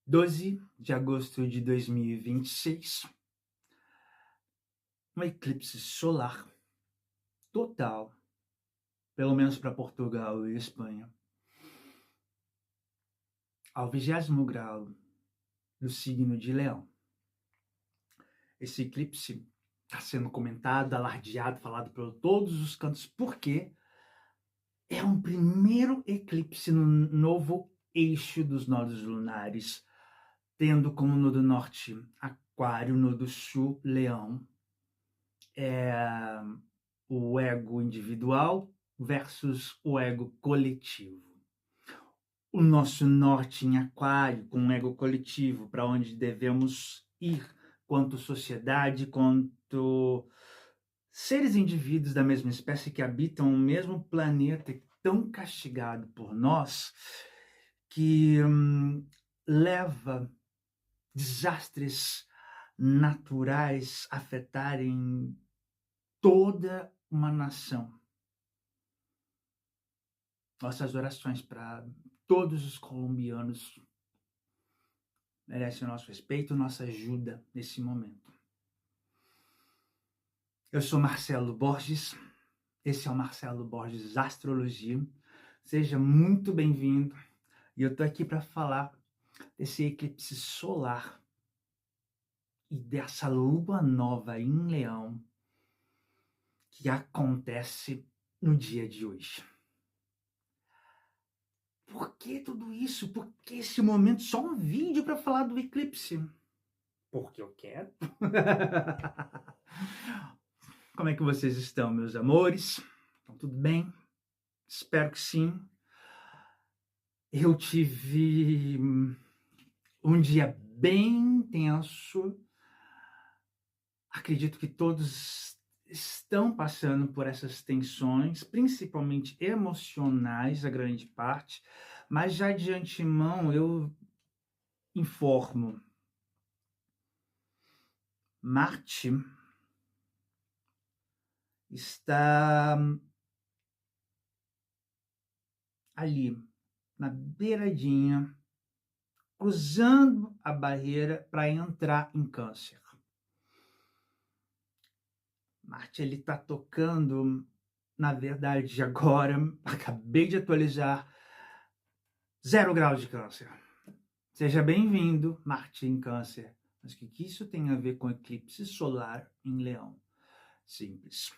12 de agosto de 2026, um eclipse solar total, pelo menos para Portugal e Espanha, ao 20º grau do signo de Leão. Esse eclipse está sendo comentado, alardeado, falado por todos os cantos, porque é um primeiro eclipse no novo eixo dos nodos lunares, tendo como nodo norte Aquário, nodo sul Leão. O ego individual versus o ego coletivo. O nosso norte em Aquário, com o ego coletivo, para onde devemos ir quanto sociedade, quanto seres indivíduos da mesma espécie que habitam o mesmo planeta tão castigado por nós, que leva desastres naturais afetarem toda uma nação. Nossas orações para todos os colombianos merecem o nosso respeito, nossa ajuda nesse momento. Eu sou Marcelo Borges, esse é o Marcelo Borges Astrologia. Seja muito bem-vindo e eu tô aqui para falar desse eclipse solar e dessa lua nova em Leão que acontece no dia de hoje. Por que tudo isso? Por que esse momento? Só um vídeo para falar do eclipse? Porque eu quero. Como é que vocês estão, meus amores? Estão tudo bem? Espero que sim. Eu tive um dia bem intenso. Acredito que todos estão passando por essas tensões, principalmente emocionais, a grande parte, mas já de antemão eu informo. Marte está ali, na beiradinha, cruzando a barreira para entrar em Câncer. Marte, ele está tocando, na verdade, agora, acabei de atualizar, 0 grau de Câncer. Seja bem-vindo, Marte em Câncer. Mas o que isso tem a ver com eclipse solar em Leão? Simples.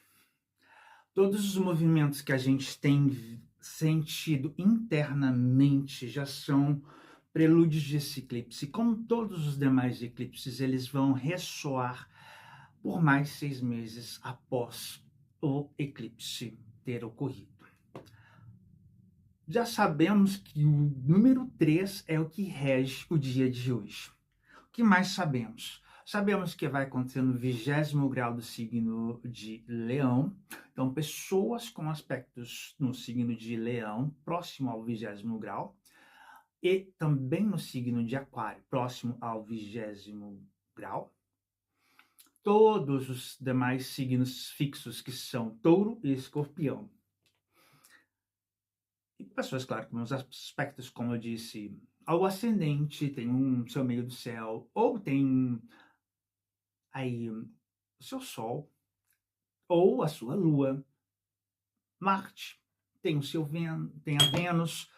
Todos os movimentos que a gente tem sentido internamente já são prelúdios desse eclipse. Como todos os demais eclipses, eles vão ressoar por mais 6 meses após o eclipse ter ocorrido. Já sabemos que o número 3 é o que rege o dia de hoje. O que mais sabemos? Sabemos que vai acontecer no 20º grau do signo de Leão. Então, pessoas com aspectos no signo de Leão, próximo ao 20º grau, e também no signo de Aquário, próximo ao 20º grau. Todos os demais signos fixos, que são Touro e Escorpião. E pessoas, claro, com os aspectos, como eu disse, ao ascendente, tem um seu meio do céu, ou tem aí o seu Sol, ou a sua Lua, Marte, tem o seu tem a Vênus,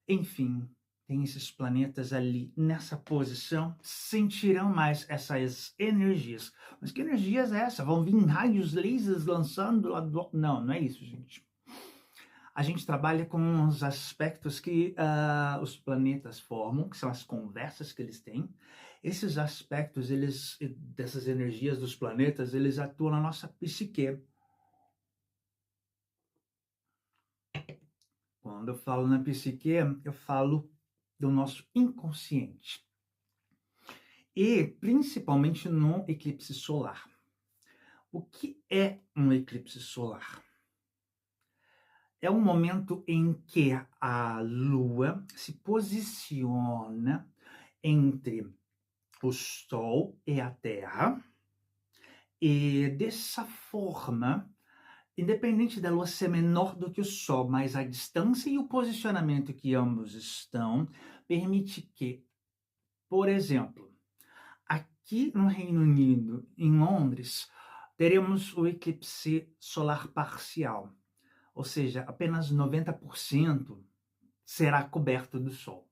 enfim, tem esses planetas ali nessa posição, sentirão mais essas energias. Mas que energias é essa? Vão vir raios lasers lançando lá do... Não é isso, gente. A gente trabalha com os aspectos que os planetas formam, que são as conversas que eles têm. Esses aspectos, dessas energias dos planetas, eles atuam na nossa psique. Quando eu falo na psique, eu falo do nosso inconsciente. E principalmente no eclipse solar. O que é um eclipse solar? É um momento em que a Lua se posiciona entre o Sol e a Terra, e dessa forma, independente da Lua ser menor do que o Sol, mas a distância e o posicionamento que ambos estão, permite que Por exemplo, aqui no Reino Unido, em Londres, teremos o eclipse solar parcial, ou seja, apenas 90% será coberto do Sol,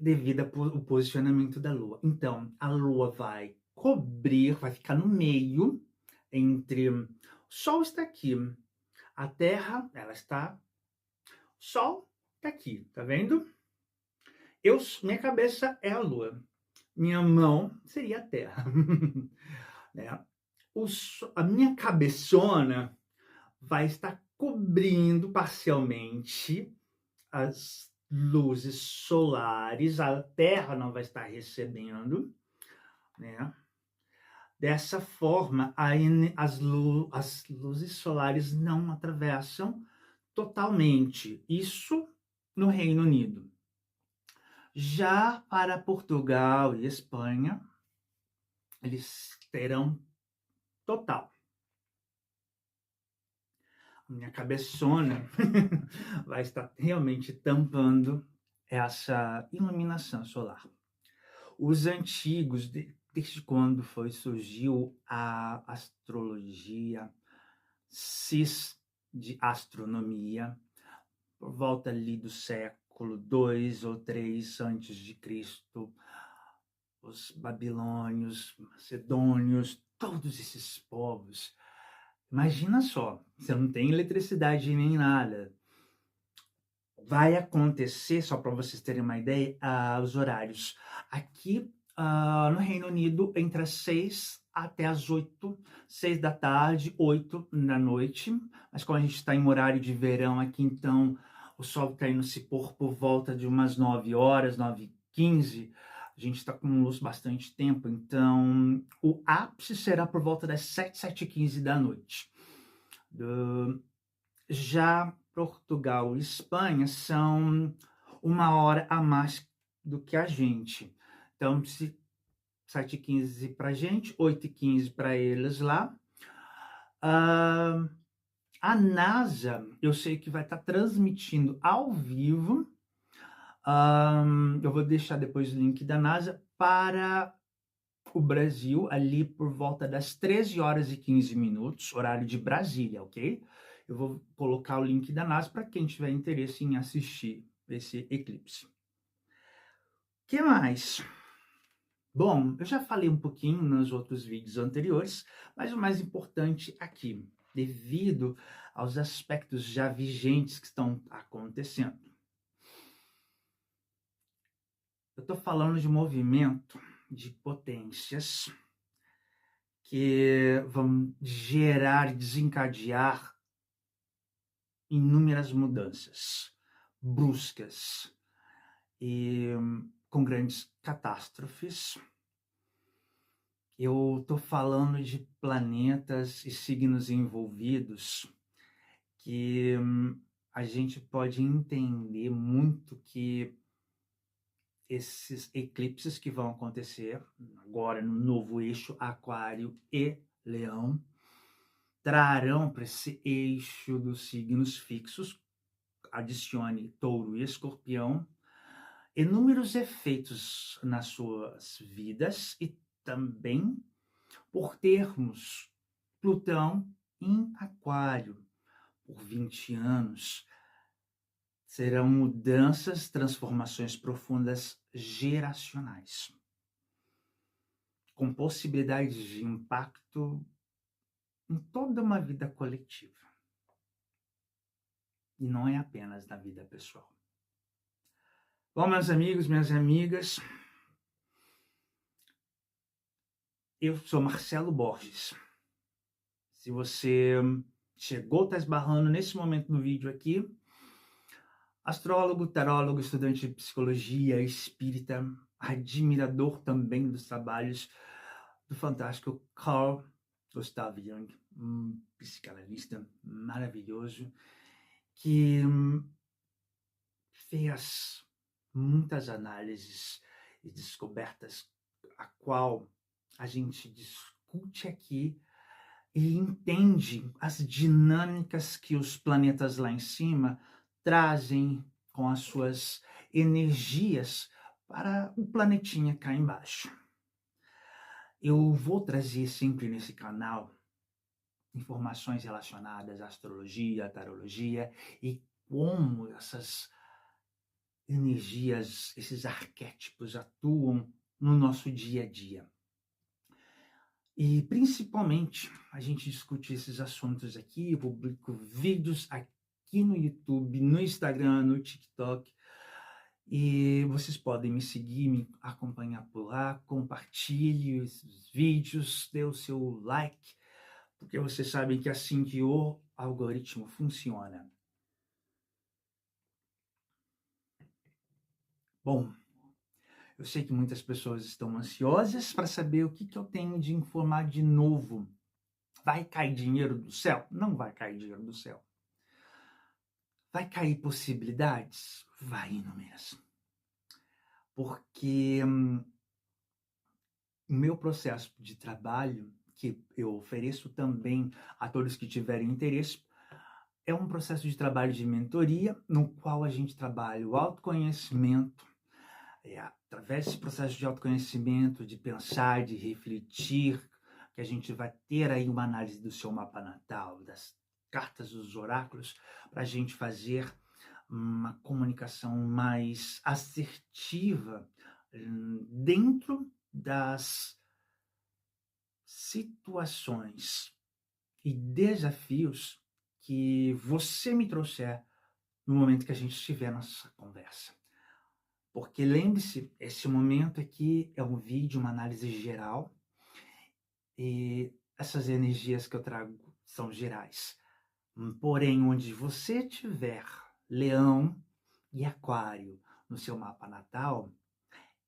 devido ao posicionamento da Lua. Então, a Lua vai cobrir, vai ficar no meio, entre... O Sol está aqui, a Terra, ela está... O Sol está aqui, tá vendo? Minha cabeça é a Lua. Minha mão seria a Terra. Né? A minha cabeçona vai estar cobrindo parcialmente as luzes solares, a Terra não vai estar recebendo, né? Dessa forma, as luzes solares não atravessam totalmente. Isso no Reino Unido. Já para Portugal e Espanha, eles terão total. Minha cabeçona vai estar realmente tampando essa iluminação solar. Os antigos, desde quando surgiu a astrologia, de astronomia, por volta ali do século 2 ou 3 antes de Cristo, os babilônios, macedônios, todos esses povos. Imagina só, você não tem eletricidade nem nada. Vai acontecer, só para vocês terem uma ideia, os horários. Aqui no Reino Unido, entre as 6 até as 8, 6 da tarde, 8 da noite. Mas como a gente está em horário de verão aqui, então o sol está indo se pôr por volta de umas 9 horas, 9h15. A gente está com luz bastante tempo, então o ápice será por volta das 7, 7h15 da noite. Já Portugal e Espanha são 1 hora a mais do que a gente. Então, 7h15 para a gente, 8h15 para eles lá. A NASA, eu sei que vai estar transmitindo ao vivo. Eu vou deixar depois o link da NASA para o Brasil, ali por volta das 13h15, horário de Brasília, ok? Eu vou colocar o link da NASA para quem tiver interesse em assistir esse eclipse. O que mais? Bom, eu já falei um pouquinho nos outros vídeos anteriores, mas o mais importante aqui, devido aos aspectos já vigentes que estão acontecendo. Eu estou falando de movimento de potências que vão gerar e desencadear inúmeras mudanças bruscas e com grandes catástrofes. Eu estou falando de planetas e signos envolvidos que a gente pode entender muito que esses eclipses que vão acontecer agora no novo eixo Aquário e Leão trarão para esse eixo dos signos fixos, adicione Touro e Escorpião, inúmeros efeitos nas suas vidas e também por termos Plutão em Aquário por 20 anos. Serão mudanças, transformações profundas geracionais, com possibilidades de impacto em toda uma vida coletiva. E não é apenas na vida pessoal. Bom, meus amigos, minhas amigas, eu sou Marcelo Borges. Se você chegou, está esbarrando nesse momento do vídeo aqui, astrólogo, tarólogo, estudante de psicologia, espírita, admirador também dos trabalhos do fantástico Carl Gustav Jung, um psicanalista maravilhoso, que fez muitas análises e descobertas, a qual a gente discute aqui e entende as dinâmicas que os planetas lá em cima trazem com as suas energias para o planetinha cá embaixo. Eu vou trazer sempre nesse canal informações relacionadas à astrologia, à tarologia e como essas energias, esses arquétipos atuam no nosso dia a dia. E principalmente a gente discute esses assuntos aqui, eu publico vídeos aqui no YouTube, no Instagram, no TikTok. E vocês podem me seguir, me acompanhar por lá, compartilhe esses vídeos, dê o seu like, porque vocês sabem que é assim que o algoritmo funciona. Bom, eu sei que muitas pessoas estão ansiosas para saber o que eu tenho de informar de novo. Vai cair dinheiro do céu? Não vai cair dinheiro do céu. Vai cair possibilidades? Vai inúmeras. Porque o meu processo de trabalho, que eu ofereço também a todos que tiverem interesse, é um processo de trabalho de mentoria, no qual a gente trabalha o autoconhecimento, através desse processo de autoconhecimento, de pensar, de refletir, que a gente vai ter aí uma análise do seu mapa natal, das cartas dos oráculos, para a gente fazer uma comunicação mais assertiva dentro das situações e desafios que você me trouxer no momento que a gente estiver nessa conversa. Porque lembre-se, esse momento aqui é um vídeo, uma análise geral, e essas energias que eu trago são gerais. Porém, onde você tiver Leão e Aquário no seu mapa natal,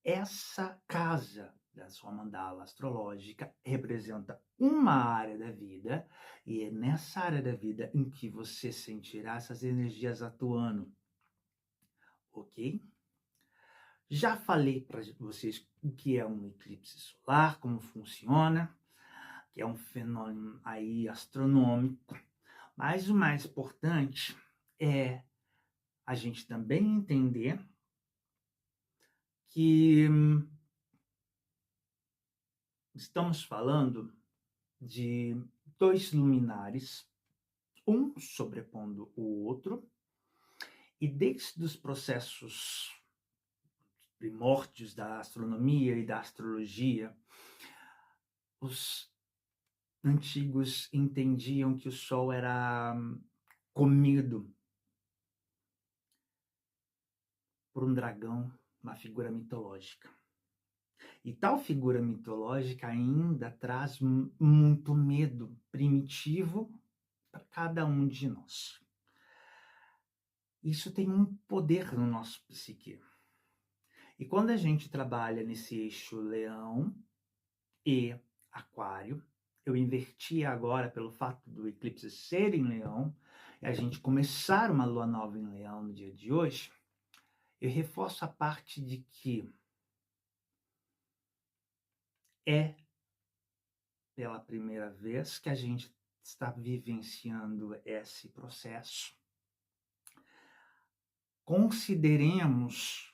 essa casa da sua mandala astrológica representa uma área da vida, e é nessa área da vida em que você sentirá essas energias atuando. Ok? Já falei para vocês o que é um eclipse solar, como funciona, que é um fenômeno aí astronômico, mas o mais importante é a gente também entender que estamos falando de dois luminares, um sobrepondo o outro, e desde os processos primórdios da astronomia e da astrologia, os antigos entendiam que o Sol era comido por um dragão, uma figura mitológica. E tal figura mitológica ainda traz muito medo primitivo para cada um de nós. Isso tem um poder no nosso psique. E quando a gente trabalha nesse eixo Leão e Aquário, eu inverti agora pelo fato do eclipse ser em Leão, e a gente começar uma lua nova em Leão no dia de hoje, eu reforço a parte de que é pela primeira vez que a gente está vivenciando esse processo. Consideremos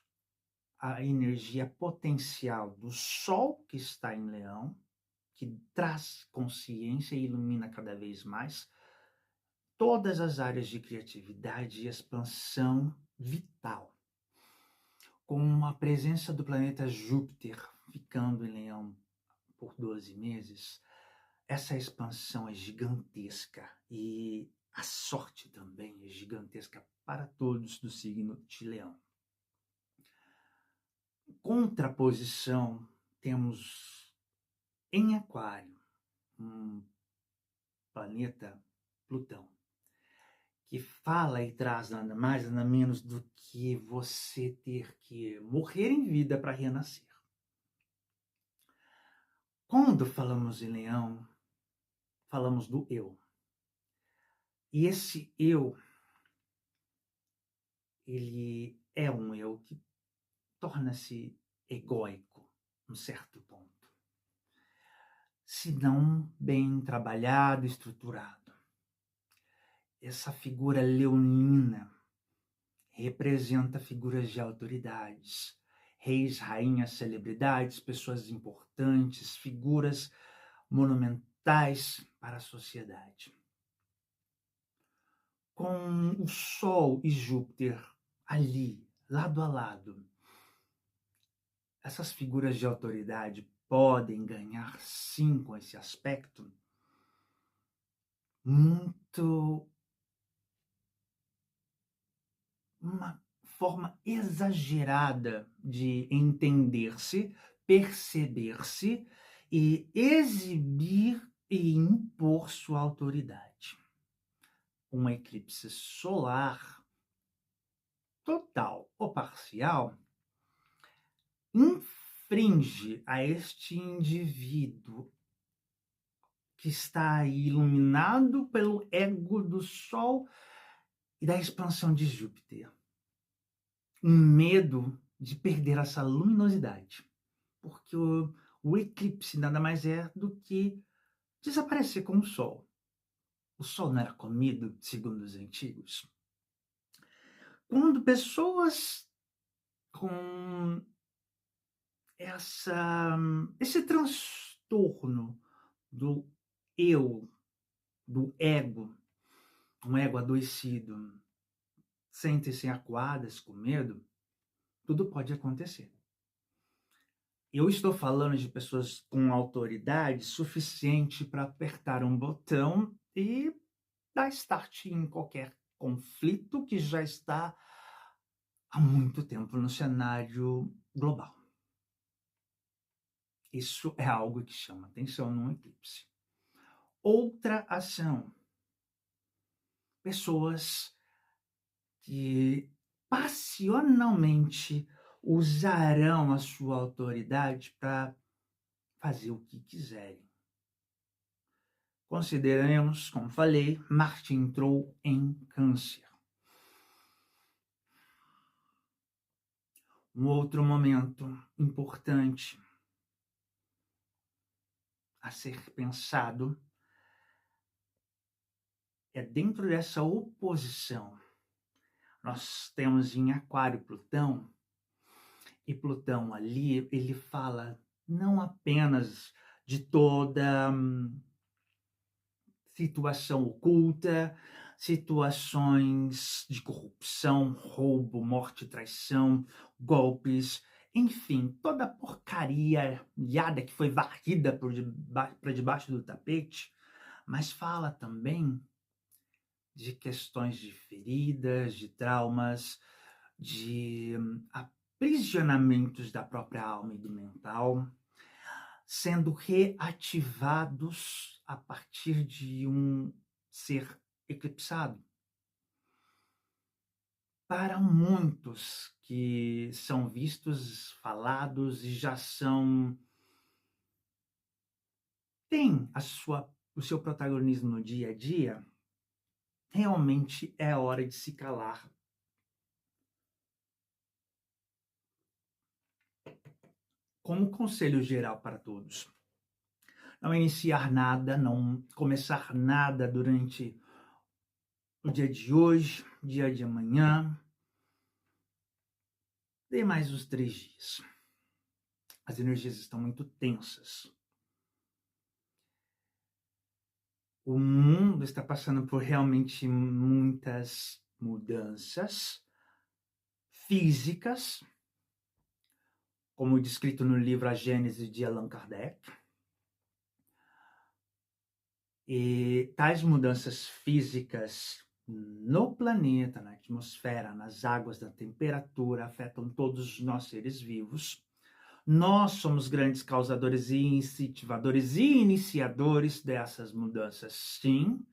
a energia potencial do Sol que está em Leão, que traz consciência e ilumina cada vez mais todas as áreas de criatividade e expansão vital. Com a presença do planeta Júpiter ficando em Leão por 12 meses, essa expansão é gigantesca e a sorte também é gigantesca para todos do signo de Leão. Em contraposição, temos em Aquário um planeta Plutão, que fala e traz nada mais, nada menos do que você ter que morrer em vida para renascer. Quando falamos em Leão, falamos do eu. E esse eu, ele é um eu que torna-se egóico, um certo ponto. Se não bem trabalhado, estruturado. Essa figura leonina representa figuras de autoridades, reis, rainhas, celebridades, pessoas importantes, figuras monumentais para a sociedade. Com o Sol e Júpiter ali, lado a lado, essas figuras de autoridade podem ganhar, sim, com esse aspecto, muito uma forma exagerada de entender-se, perceber-se e exibir e impor sua autoridade. Um eclipse solar, total ou parcial, infringe a este indivíduo que está aí iluminado pelo ego do Sol e da expansão de Júpiter. Um medo de perder essa luminosidade, porque o eclipse nada mais é do que desaparecer com o Sol. O Sol não era comido, segundo os antigos. Quando pessoas com esse transtorno do eu, do ego, um ego adoecido, sentem-se acuadas com medo, tudo pode acontecer. Eu estou falando de pessoas com autoridade suficiente para apertar um botão e dar start em qualquer conflito que já está há muito tempo no cenário global. Isso é algo que chama atenção num eclipse. Outra ação. Pessoas que passionalmente usarão a sua autoridade para fazer o que quiserem. Consideremos, como falei, Marte entrou em Câncer. Um outro momento importante a ser pensado é dentro dessa oposição. Nós temos em Aquário Plutão, e Plutão ali, ele fala não apenas de toda situação oculta, situações de corrupção, roubo, morte, traição, golpes, enfim, toda a porcaria que foi varrida para debaixo do tapete, mas fala também de questões de feridas, de traumas, de aprisionamentos da própria alma e do mental, sendo reativados a partir de um ser eclipsado. Para muitos que são vistos, falados e já têm o seu protagonismo no dia a dia, realmente é hora de se calar. Como conselho geral para todos, não iniciar nada, não começar nada durante o dia de hoje, dia de amanhã. Dê mais uns 3 dias. As energias estão muito tensas. O mundo está passando por realmente muitas mudanças físicas, como descrito no livro A Gênese de Allan Kardec. E tais mudanças físicas no planeta, na atmosfera, nas águas, na temperatura, afetam todos nós seres vivos. Nós somos grandes causadores e incentivadores e iniciadores dessas mudanças, sim,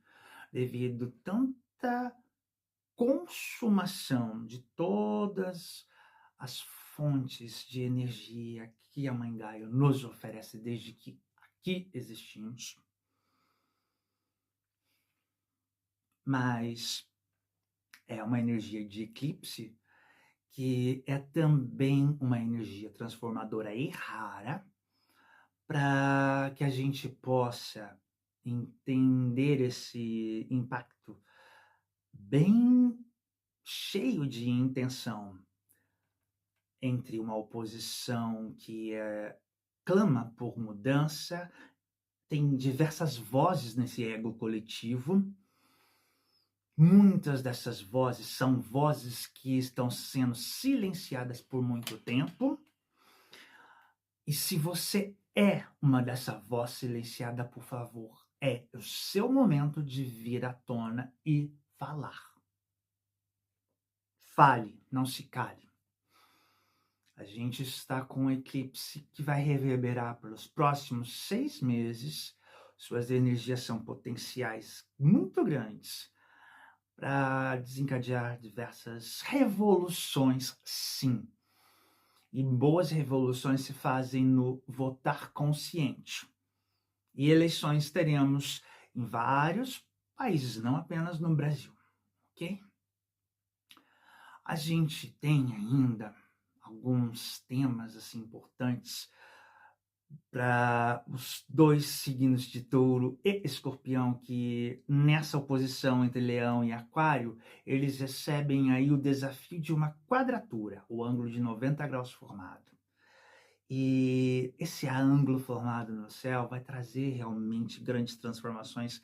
devido tanta consumação de todas as fontes de energia que a Mãe Gaia nos oferece desde que aqui existimos. Mas é uma energia de eclipse que é também uma energia transformadora e rara, para que a gente possa entender esse impacto bem cheio de intenção entre uma oposição que clama por mudança, tem diversas vozes nesse ego coletivo. Muitas dessas vozes são vozes que estão sendo silenciadas por muito tempo. E se você é uma dessa voz silenciada, por favor, é o seu momento de vir à tona e falar. Fale, não se cale. A gente está com um eclipse que vai reverberar pelos próximos 6 meses. Suas energias são potenciais muito grandes para desencadear diversas revoluções, sim. E boas revoluções se fazem no votar consciente. E eleições teremos em vários países, não apenas no Brasil, ok? A gente tem ainda alguns temas assim importantes para os 2 signos de Touro e Escorpião, que nessa oposição entre Leão e Aquário, eles recebem aí o desafio de uma quadratura, o ângulo de 90 graus formado. E esse ângulo formado no céu vai trazer realmente grandes transformações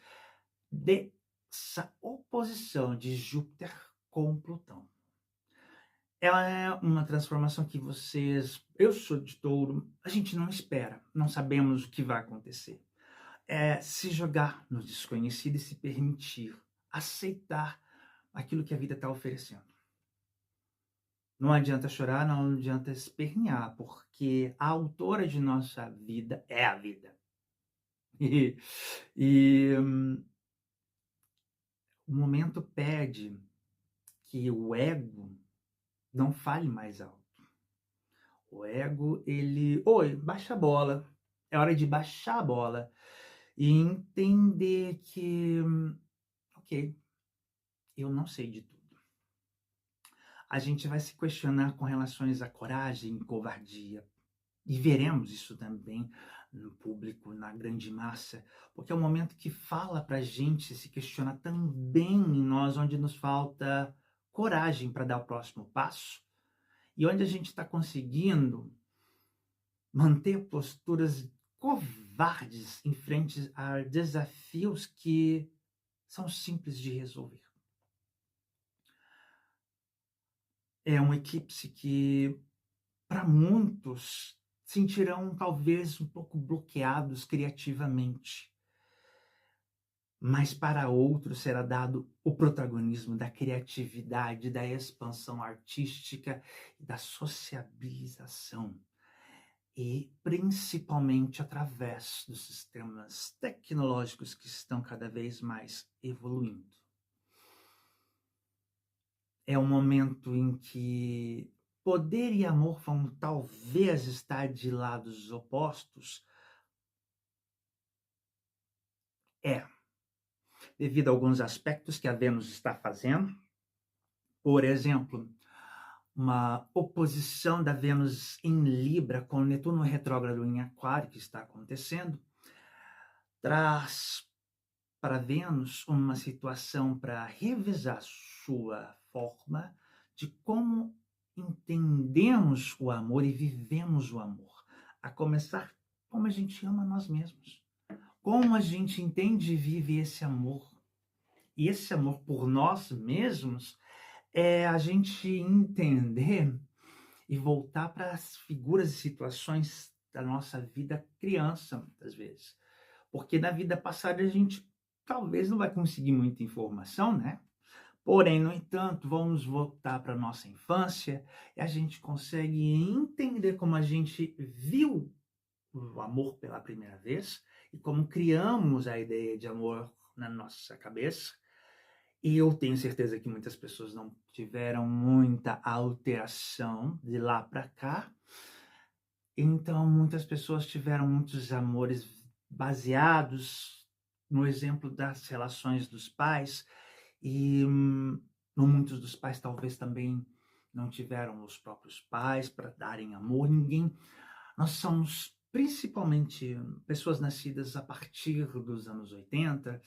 dessa oposição de Júpiter com Plutão. Ela é uma transformação que eu sou de Touro, a gente não espera, não sabemos o que vai acontecer. É se jogar no desconhecido e se permitir aceitar aquilo que a vida está oferecendo. Não adianta chorar, não adianta espernear, porque a autora de nossa vida é a vida. E o momento pede que o ego não fale mais alto. O ego, oi, baixa a bola. É hora de baixar a bola e entender que, ok, eu não sei de tudo. A gente vai se questionar com relações à coragem e covardia. E veremos isso também no público, na grande massa, porque é um momento que fala para a gente se questionar também em nós, onde nos falta coragem para dar o próximo passo e onde a gente está conseguindo manter posturas covardes em frente a desafios que são simples de resolver. É um eclipse que, para muitos, sentirão talvez um pouco bloqueados criativamente. Mas para outros será dado o protagonismo da criatividade, da expansão artística e da sociabilização. E principalmente através dos sistemas tecnológicos que estão cada vez mais evoluindo. É um momento em que poder e amor vão talvez estar de lados opostos. Devido a alguns aspectos que a Vênus está fazendo. Por exemplo, uma oposição da Vênus em Libra com Netuno retrógrado em Aquário, que está acontecendo, traz para Vênus uma situação para revisar sua forma de como entendemos o amor e vivemos o amor. A começar como a gente ama nós mesmos. Como a gente entende e vive esse amor. E esse amor por nós mesmos é a gente entender e voltar para as figuras e situações da nossa vida criança, muitas vezes. Porque na vida passada a gente talvez não vai conseguir muita informação, né? Porém, no entanto, vamos voltar para a nossa infância e a gente consegue entender como a gente viu o amor pela primeira vez e como criamos a ideia de amor na nossa cabeça. E eu tenho certeza que muitas pessoas não tiveram muita alteração de lá para cá. Então, muitas pessoas tiveram muitos amores baseados no exemplo das relações dos pais. E muitos dos pais talvez também não tiveram os próprios pais para darem amor. Nós somos principalmente pessoas nascidas a partir dos anos 80,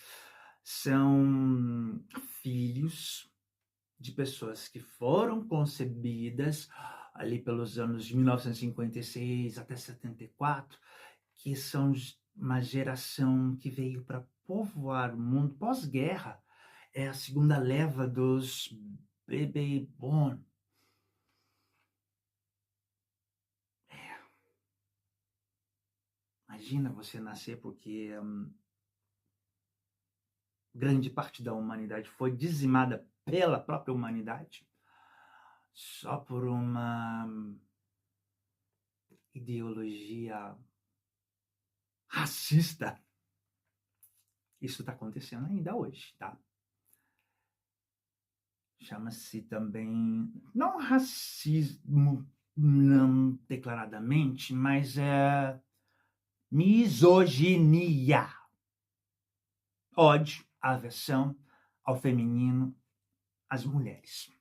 são filhos de pessoas que foram concebidas ali pelos anos de 1956 até 74, que são uma geração que veio para povoar o mundo pós-guerra. É a segunda leva dos baby born. Imagina você nascer porque grande parte da humanidade foi dizimada pela própria humanidade só por uma ideologia racista. Isso está acontecendo ainda hoje, tá? Chama-se também, não racismo, não declaradamente, mas é misoginia. Ódio, aversão ao feminino, às mulheres.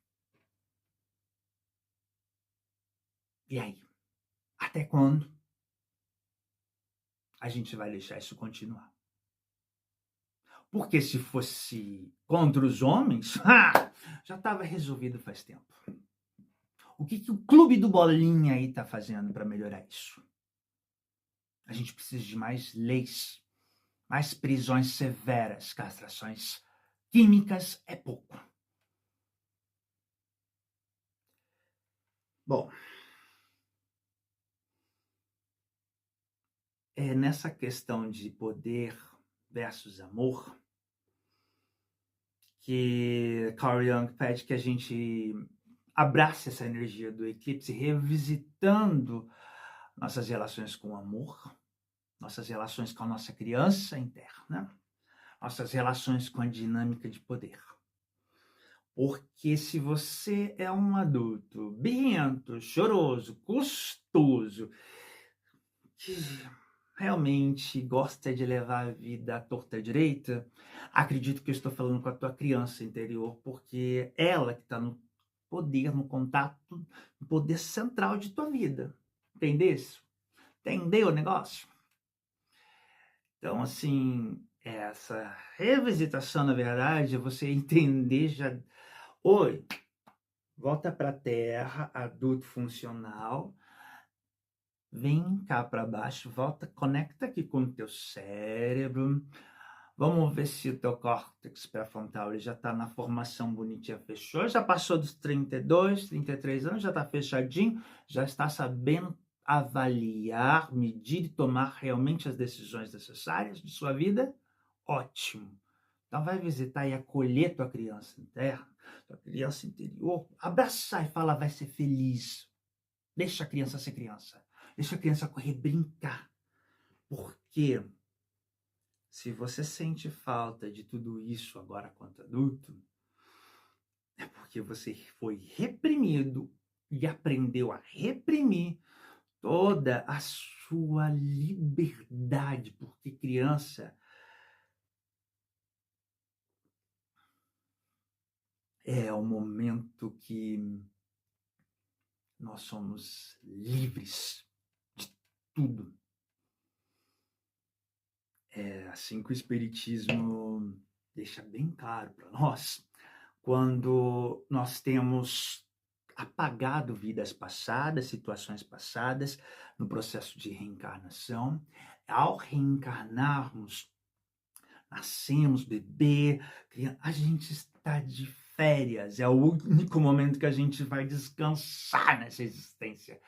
E aí? Até quando a gente vai deixar isso continuar? Porque se fosse contra os homens, já estava resolvido faz tempo. O que o Clube do Bolinha aí está fazendo para melhorar isso? A gente precisa de mais leis, mais prisões severas. Castrações químicas é pouco. Bom, é nessa questão de poder versus amor que Carl Jung pede que a gente abrace essa energia do eclipse, revisitando nossas relações com o amor, nossas relações com a nossa criança interna, nossas relações com a dinâmica de poder. Porque se você é um adulto birrento, choroso, custoso, que realmente gosta de levar a vida à torta direita, acredito que eu estou falando com a tua criança interior, porque ela que está no poder, no contato, no poder central de tua vida. Entendesse? Entendeu o negócio? Então, assim, essa revisitação, na verdade, é você entender já... Oi, volta para a Terra, adulto funcional, vem cá para baixo, volta, conecta aqui com o teu cérebro. Vamos ver se o teu córtex pré-frontal ele já está na formação bonitinha, fechou, já passou dos 32, 33 anos, já está fechadinho, já está sabendo avaliar, medir e tomar realmente as decisões necessárias de sua vida? Ótimo. Então vai visitar e acolher tua criança interna, tua criança interior, abraçar e falar, vai ser feliz. Deixa a criança ser criança. Deixa a criança correr, brincar. Porque se você sente falta de tudo isso agora quanto adulto, é porque você foi reprimido e aprendeu a reprimir toda a sua liberdade, porque criança é o momento que nós somos livres de tudo. É assim que o Espiritismo deixa bem claro para nós, quando nós temos apagado vidas passadas, situações passadas, no processo de reencarnação. Ao reencarnarmos, nascemos, bebê, a gente está de férias, é o único momento que a gente vai descansar nessa existência.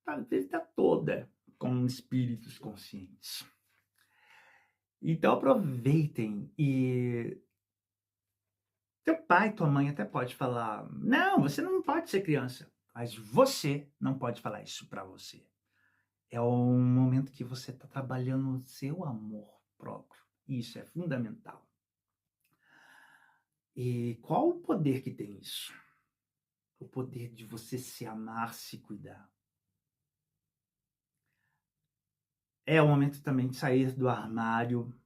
A vida toda com espíritos conscientes. Então aproveitem e teu pai, tua mãe até pode falar, não, você não pode ser criança, mas você não pode falar isso para você. É um momento que você está trabalhando o seu amor próprio. Isso é fundamental. E qual o poder que tem isso? O poder de você se amar, se cuidar. É o momento também de sair do armário.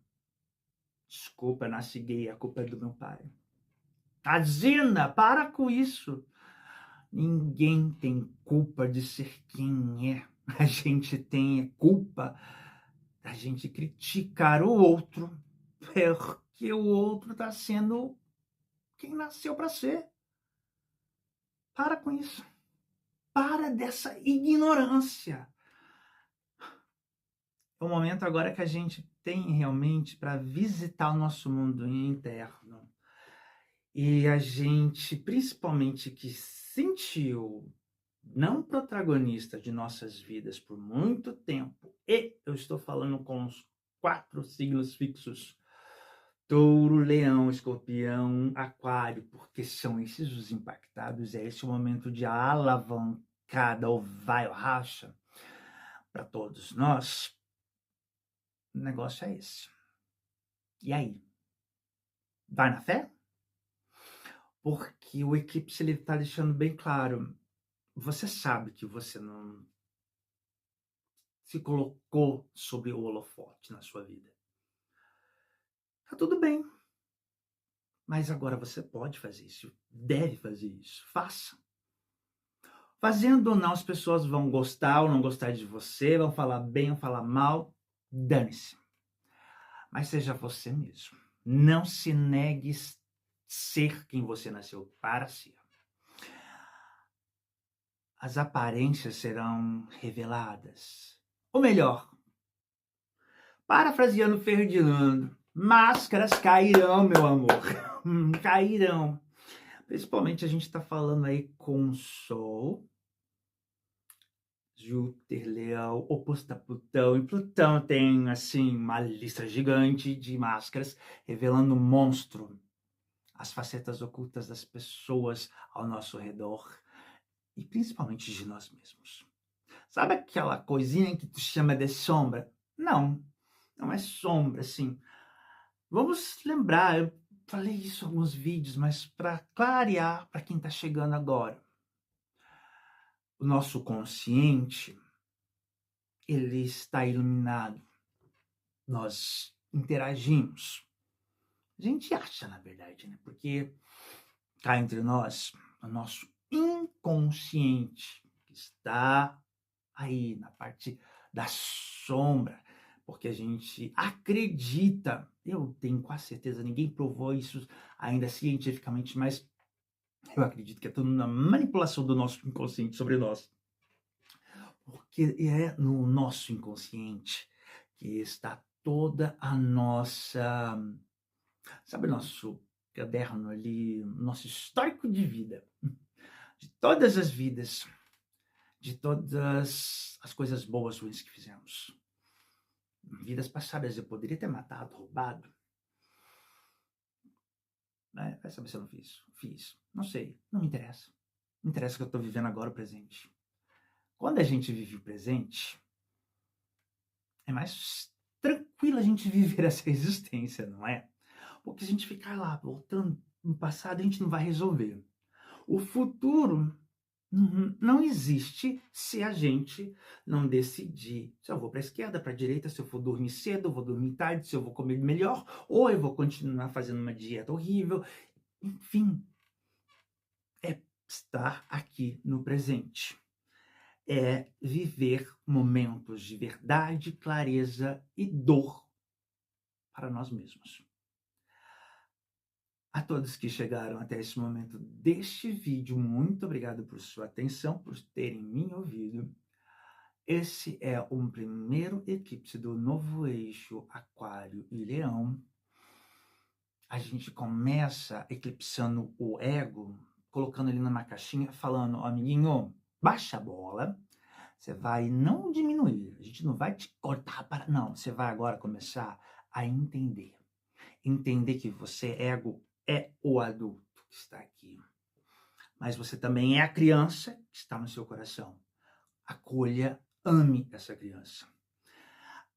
Desculpa, nasci gay, a culpa é do meu pai. Azina, para com isso. Ninguém tem culpa de ser quem é. A gente tem culpa da gente criticar o outro porque o outro está sendo quem nasceu para ser. Para com isso. para dessa ignorância. É o momento agora que a gente tem realmente para visitar o nosso mundo interno. E a gente, principalmente que sentiu não protagonista de nossas vidas por muito tempo, e eu estou falando com os 4 signos fixos: Touro, Leão, Escorpião, Aquário, porque são esses os impactados, é esse o momento de alavancada, ou vai ou racha, para todos nós. O negócio é esse. E aí? Vai na fé? Porque o eclipse ele está deixando bem claro, você sabe que você não se colocou sob o holofote na sua vida. Tá tudo bem, mas agora você pode fazer isso, deve fazer isso, faça. Fazendo ou não, as pessoas vão gostar ou não gostar de você, vão falar bem ou falar mal, dane-se. Mas seja você mesmo. Não se negue ser quem você nasceu para ser. As aparências serão reveladas. Ou melhor, parafraseando Ferdinando, máscaras cairão, meu amor. Cairão. Principalmente a gente está falando aí com o Sol, Júpiter, Leão, oposto a Plutão. E Plutão tem, assim, uma lista gigante de máscaras, revelando um monstro, as facetas ocultas das pessoas ao nosso redor e principalmente de nós mesmos. Sabe aquela coisinha que tu chama de sombra? Não, não é sombra, assim. Vamos lembrar, eu falei isso em alguns vídeos, mas para clarear para quem está chegando agora. O nosso consciente, ele está iluminado. Nós interagimos. A gente acha, na verdade, né? Porque cá entre nós, o nosso inconsciente, que está aí na parte da sombra, porque a gente acredita, eu tenho quase certeza, ninguém provou isso ainda cientificamente, mas eu acredito que é tudo uma manipulação do nosso inconsciente sobre nós. Porque é no nosso inconsciente que está toda a nossa, sabe, nosso caderno ali, nosso histórico de vida, de todas as vidas, de todas as coisas boas, ruins que fizemos. Vidas passadas eu poderia ter matado, roubado, né? Vai saber se eu não fiz. Fiz. Não sei, não me interessa. Não interessa que eu estou vivendo agora o presente. Quando a gente vive o presente, é mais tranquilo a gente viver essa existência, não é? Porque se a gente ficar lá voltando no passado, a gente não vai resolver. O futuro não existe se a gente não decidir se eu vou para a esquerda, para a direita, se eu for dormir cedo, eu vou dormir tarde, se eu vou comer melhor, ou eu vou continuar fazendo uma dieta horrível. Enfim, é estar aqui no presente. É viver momentos de verdade, clareza e dor para nós mesmos. A todos que chegaram até esse momento deste vídeo, muito obrigado por sua atenção, por terem me ouvido. Esse é o primeiro eclipse do novo eixo Aquário e Leão. A gente começa eclipsando o ego, colocando ele numa caixinha, falando, amiguinho, baixa a bola, você vai não diminuir, a gente não vai te cortar para... Não, você vai agora começar a entender. Entender que você, ego, é o adulto que está aqui. Mas você também é a criança que está no seu coração. Acolha, ame essa criança.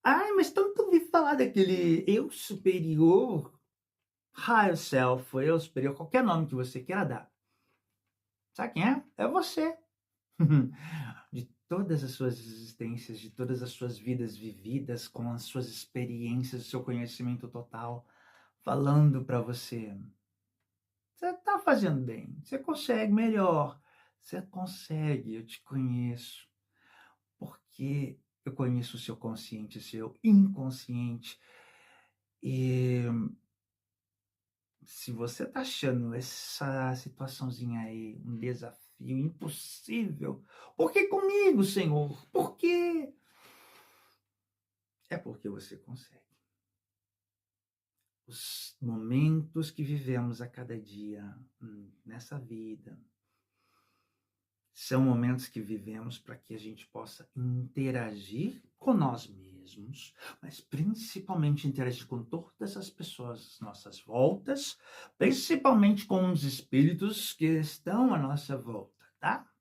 Ai, mas tanto ouvi falar daquele eu superior, higher self, eu superior, qualquer nome que você queira dar. Sabe quem é? É você. De todas as suas existências, de todas as suas vidas vividas, com as suas experiências, o seu conhecimento total, falando para você. Você está fazendo bem, você consegue melhor, você consegue, eu te conheço. Porque eu conheço o seu consciente, o seu inconsciente. E Se você tá achando essa situaçãozinha aí um desafio impossível, por que comigo, Senhor? Por quê? É porque você consegue. Os momentos que vivemos a cada dia nessa vida são momentos que vivemos para que a gente possa interagir com nós mesmos, mas principalmente interagir com todas as pessoas às nossas voltas, principalmente com os espíritos que estão à nossa volta, tá?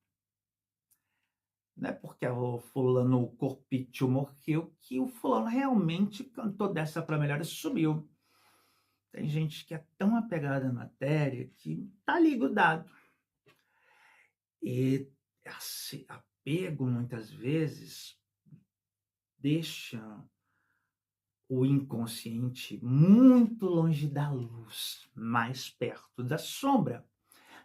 Não é porque o fulano, o corpício morreu, que o fulano realmente cantou dessa para melhor e sumiu. Tem gente que é tão apegada à matéria que tá ali grudado. E esse apego, muitas vezes, deixa o inconsciente muito longe da luz, mais perto da sombra.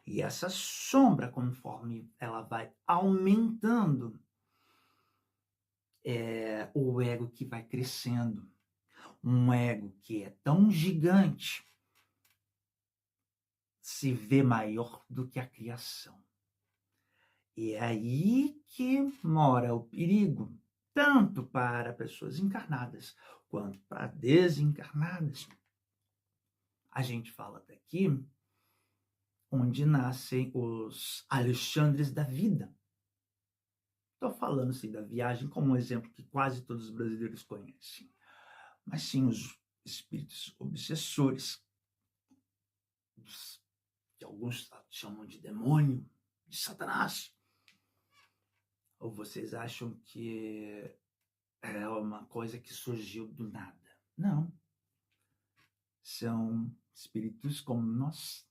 E essa sombra, conforme ela vai aumentando, é o ego que vai crescendo. Um ego que é tão gigante se vê maior do que a criação. E é aí que mora o perigo, tanto para pessoas encarnadas quanto para desencarnadas. A gente fala daqui onde nascem os Alexandres da vida. Estou falando assim da viagem como um exemplo que quase todos os brasileiros conhecem. Mas sim os espíritos obsessores, que alguns chamam de demônio, de Satanás. Ou vocês acham que é uma coisa que surgiu do nada? Não. São espíritos como nós.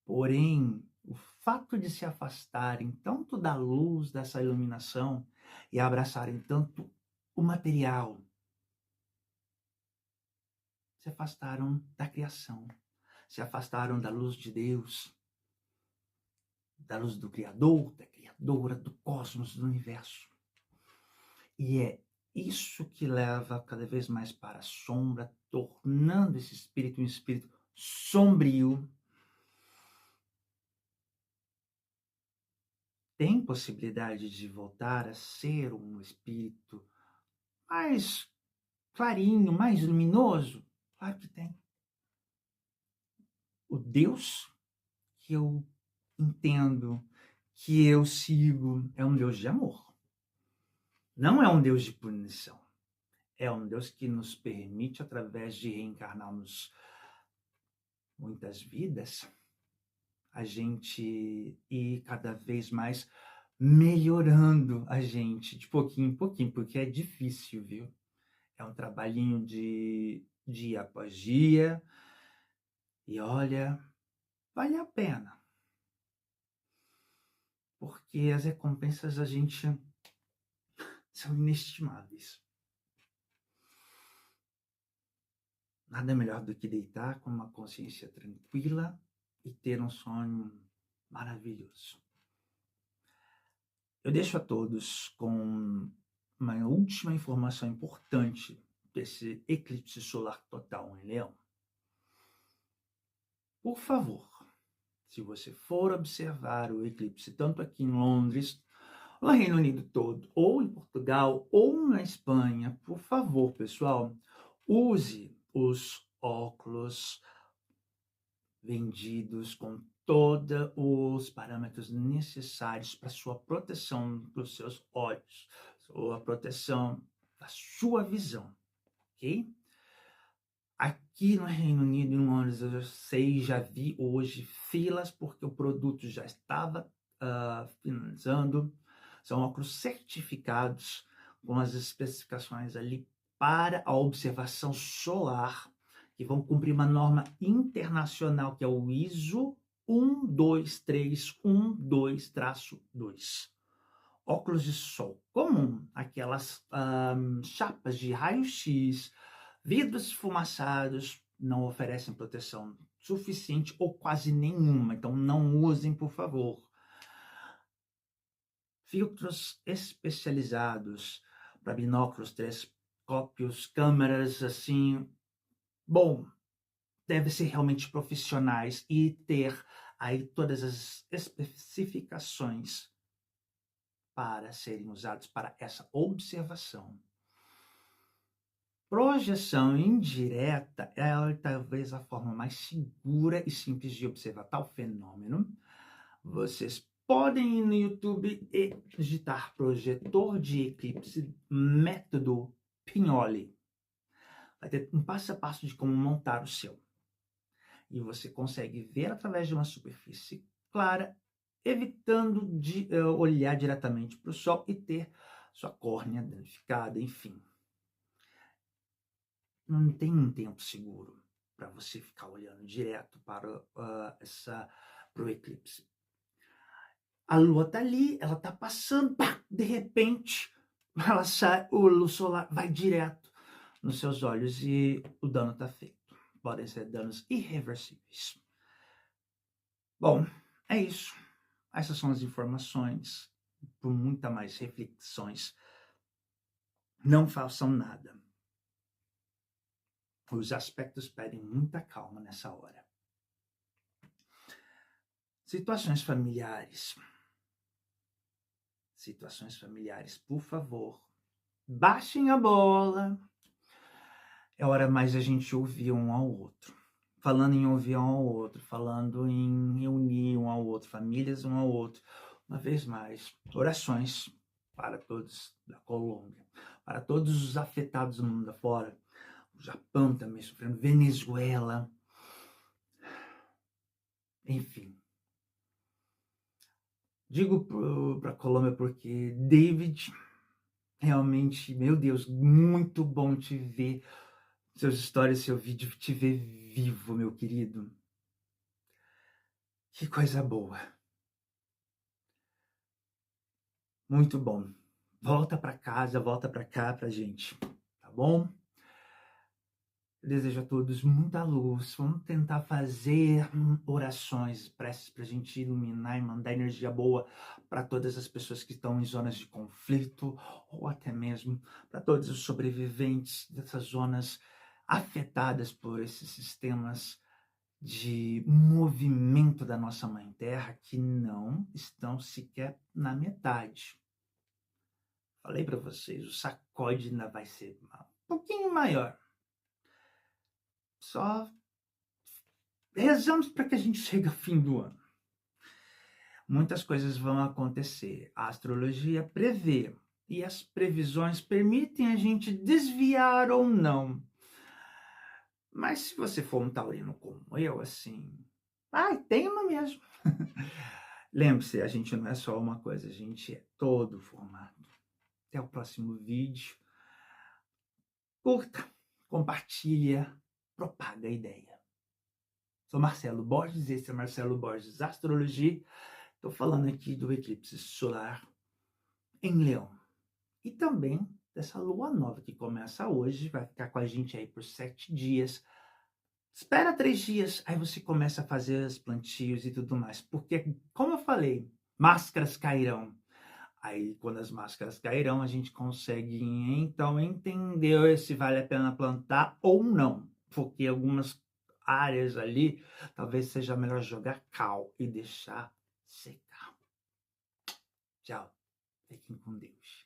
Porém, o fato de se afastarem tanto da luz, dessa iluminação, e abraçarem tanto o material, se afastaram da criação, se afastaram da luz de Deus, da luz do Criador, da Criadora, do cosmos, do universo. E é isso que leva cada vez mais para a sombra, tornando esse espírito um espírito sombrio. Tem possibilidade de voltar a ser um espírito mais clarinho, mais luminoso? Claro que tem. O Deus que eu entendo, que eu sigo, é um Deus de amor. Não é um Deus de punição. É um Deus que nos permite, através de reencarnarmos muitas vidas, a gente ir cada vez mais melhorando a gente, de pouquinho em pouquinho, porque é difícil, viu? É um trabalhinho de dia após dia, e olha, vale a pena, porque as recompensas a gente são inestimáveis. Nada melhor do que deitar com uma consciência tranquila e ter um sonho maravilhoso. Eu deixo a todos com uma última informação importante desse eclipse solar total em Leão. Por favor, se você for observar o eclipse tanto aqui em Londres, no Reino Unido todo, ou em Portugal, ou na Espanha, por favor, pessoal, use os óculos vendidos com todos os parâmetros necessários para sua proteção dos seus olhos, sua proteção da sua visão, ok? Aqui no Reino Unido, em Londres, eu sei, já vi hoje filas porque o produto já estava finalizando. São óculos certificados com as especificações ali para a observação solar, que vão cumprir uma norma internacional, que é o ISO 12312-2. Óculos de sol comum, aquelas chapas de raio-x, vidros esfumaçados, não oferecem proteção suficiente ou quase nenhuma, então não usem, por favor. Filtros especializados para binóculos, telescópios, câmeras, assim, bom, devem ser realmente profissionais e ter aí todas as especificações para serem usados para essa observação. Projeção indireta é talvez a forma mais segura e simples de observar tal fenômeno. Vocês podem ir no YouTube e digitar projetor de eclipse método Pignoli. Vai ter um passo a passo de como montar o seu. E você consegue ver através de uma superfície clara, evitando de olhar diretamente para o sol e ter sua córnea danificada, enfim. Não tem um tempo seguro para você ficar olhando direto para o eclipse. A lua está ali, ela está passando, pá, de repente, ela sai, o luz solar vai direto nos seus olhos e o dano está feito. Podem ser danos irreversíveis. Bom, é isso. Essas são as informações. Por muita mais reflexões, não façam nada. Os aspectos pedem muita calma nessa hora. Situações familiares. Situações familiares, por favor, baixem a bola. É hora mais a gente ouvir um ao outro. Falando em ouvir um ao outro, falando em reunir um ao outro, famílias um ao outro. Uma vez mais, orações para todos da Colômbia, para todos os afetados do mundo afora. O Japão também sofrendo, Venezuela. Enfim. Digo para a Colômbia porque David, realmente, meu Deus, muito bom te ver. Seus stories, seu vídeo, te ver vivo, meu querido. Que coisa boa. Muito bom. Volta para casa, volta para cá pra gente, tá bom? Eu desejo a todos muita luz. Vamos tentar fazer orações, preces pra gente iluminar e mandar energia boa para todas as pessoas que estão em zonas de conflito ou até mesmo para todos os sobreviventes dessas zonas afetadas por esses sistemas de movimento da nossa Mãe Terra que não estão sequer na metade. Falei para vocês, o sacode ainda vai ser um pouquinho maior. Só rezamos para que a gente chegue ao fim do ano. Muitas coisas vão acontecer. A astrologia prevê e as previsões permitem a gente desviar ou não. Mas se você for um taurino como eu, assim, teima mesmo. Lembre-se, a gente não é só uma coisa, a gente é todo formado. Até o próximo vídeo. Curta, compartilha, propaga a ideia. Sou Marcelo Borges, esse é Marcelo Borges Astrologia. Estou falando aqui do eclipse solar em Leão. E também dessa lua nova que começa hoje, vai ficar com a gente aí por 7 dias. Espera 3 dias, aí você começa a fazer os plantios e tudo mais. Porque, como eu falei, máscaras cairão. Aí, quando as máscaras cairão, a gente consegue, então, entender se vale a pena plantar ou não. Porque algumas áreas ali, talvez seja melhor jogar cal e deixar secar. Tchau. Fiquem com Deus.